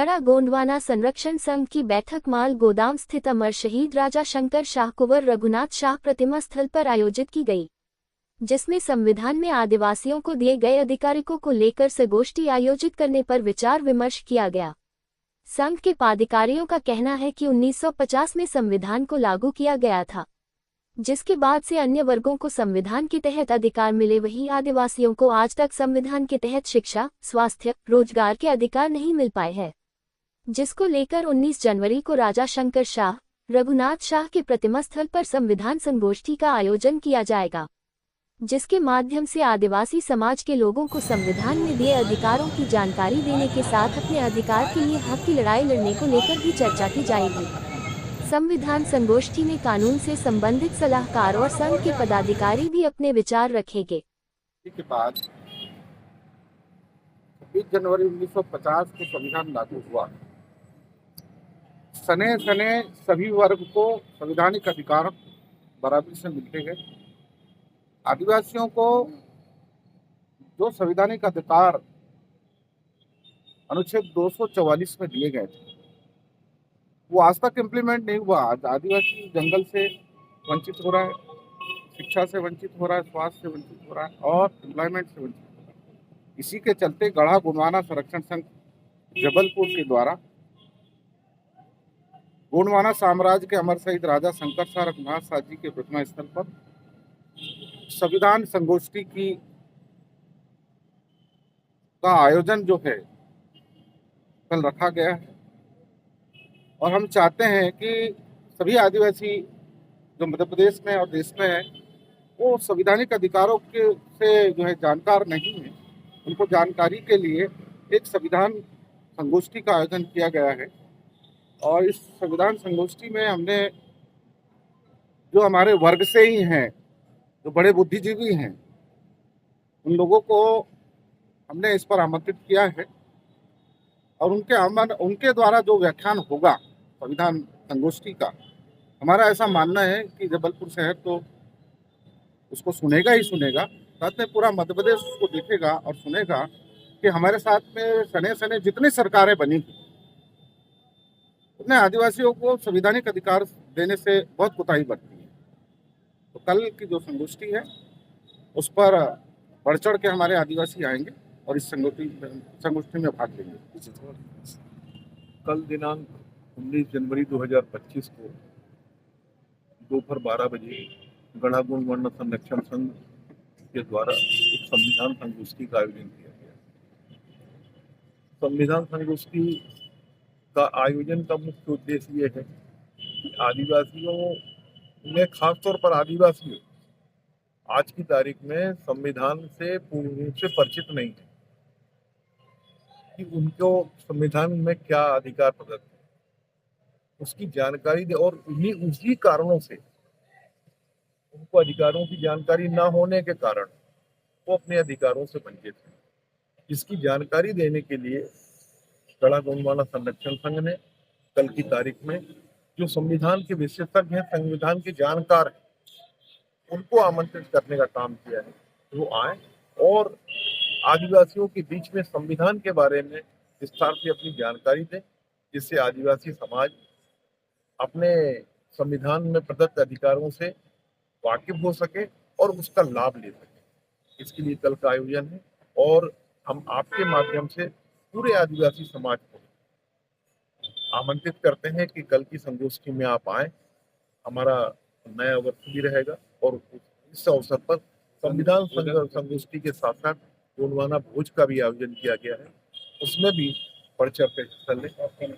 गड़ा गोंडवाना संरक्षण संघ की बैठक माल गोदाम स्थित अमर शहीद राजा शंकर शाह कुंवर रघुनाथ शाह प्रतिमा स्थल पर आयोजित की गई, जिसमें संविधान में आदिवासियों को दिए गए अधिकारों को लेकर संगोष्ठी आयोजित करने पर विचार विमर्श किया गया। संघ के पदाधिकारियों का कहना है कि 1950 में संविधान को लागू किया गया था, जिसके बाद से अन्य वर्गों को संविधान के तहत अधिकार मिले, वही आदिवासियों को आज तक संविधान के तहत शिक्षा, स्वास्थ्य, रोजगार के अधिकार नहीं मिल पाए हैं, जिसको लेकर 19 जनवरी को राजा शंकर शाह रघुनाथ शाह के प्रतिमा स्थल पर संविधान संगोष्ठी का आयोजन किया जाएगा, जिसके माध्यम से आदिवासी समाज के लोगों को संविधान में दिए अधिकारों की जानकारी देने के साथ अपने अधिकार के लिए हक की लड़ाई लड़ने को लेकर भी चर्चा की जाएगी। संविधान संगोष्ठी में कानून से संबंधित सलाहकार और संघ के पदाधिकारी भी अपने विचार रखेंगे। के बाद 26 जनवरी 1950 को संविधान लागू हुआ। सने सने सभी वर्ग को संवैधानिक अधिकार बराबरी से मिलते गए। आदिवासियों को जो संवैधानिक अधिकार अनुच्छेद 244 में दिए गए थे, वो आज तक इम्प्लीमेंट नहीं हुआ। आदिवासी जंगल से वंचित हो रहा है, शिक्षा से वंचित हो रहा है, स्वास्थ्य से वंचित हो रहा है और एम्प्लॉयमेंट से वंचित हो रहा है। इसी के चलते गढ़ा गोंडवाना संरक्षण संघ जबलपुर के द्वारा गोंडवाना साम्राज्य के अमर शहीद राजा शंकर शाह रघुनाथ शाह जी के प्रतिमा स्थल पर संविधान संगोष्ठी का आयोजन जो है कल रखा गया है। और हम चाहते हैं कि सभी आदिवासी जो मध्य प्रदेश में और देश में है, वो संवैधानिक अधिकारों के से जो है जानकार नहीं है, उनको जानकारी के लिए एक संविधान संगोष्ठी का आयोजन किया गया है। और इस संविधान संगोष्ठी में हमने जो हमारे वर्ग से ही हैं, जो बड़े बुद्धिजीवी हैं, उन लोगों को हमने इस पर आमंत्रित किया है और उनके द्वारा जो व्याख्यान होगा संविधान संगोष्ठी का, हमारा ऐसा मानना है कि जबलपुर शहर तो उसको सुनेगा ही सुनेगा, साथ में पूरा मध्य प्रदेश उसको देखेगा और सुनेगा कि हमारे साथ में सने सने जितनी सरकारें बनी थी, उतने आदिवासियों को संवैधानिक अधिकार देने से बहुत कोताही बरती है। तो कल की जो संगोष्ठी है उस पर बढ़ चढ़ के हमारे आदिवासी आएंगे और इस संगोष्ठी में भाग लेंगे। कल दिनांक 19 जनवरी 2025 को दोपहर 12 बजे गढ़ा गोंडवाना संरक्षण संघ के द्वारा एक संविधान संगोष्ठी का आयोजन किया गया। संविधान संगोष्ठी का आयोजन का मुख्य उद्देश्य ये है कि आदिवासियों में, खासतौर पर आदिवासियों आज की तारीख में संविधान से पूर्ण रूप से परिचित नहीं है कि उनको संविधान में क्या अधिकार प्रदत्त है, उसकी जानकारी दे। और उसी कारणों से उनको अधिकारों की जानकारी ना होने के कारण वो अपने अधिकारों से वंचित है। इसकी जानकारी देने के लिए गढ़ा गोंडवाना संरक्षण संघ ने कल की तारीख में जो संविधान के विशेषज्ञ हैं, संविधान के जानकार हैं, उनको आमंत्रित करने का काम किया है। वो आए और आदिवासियों के बीच में संविधान के बारे में विस्तार से अपनी जानकारी दें, जिससे आदिवासी समाज अपने संविधान में प्रदत्त अधिकारों से वाकिफ हो सके और उसका लाभ ले सके। इसके लिए कल का आयोजन है और हम आपके माध्यम से पूरे आदिवासी समाज को आमंत्रित करते हैं कि कल की संगोष्ठी में आप आए। हमारा नया वर्ष भी रहेगा और इस अवसर पर संविधान संगोष्ठी के साथ साथ गोंडवाना भोज का भी आयोजन किया गया है, उसमें भी बढ़ चढ़ कर हिस्सा लें।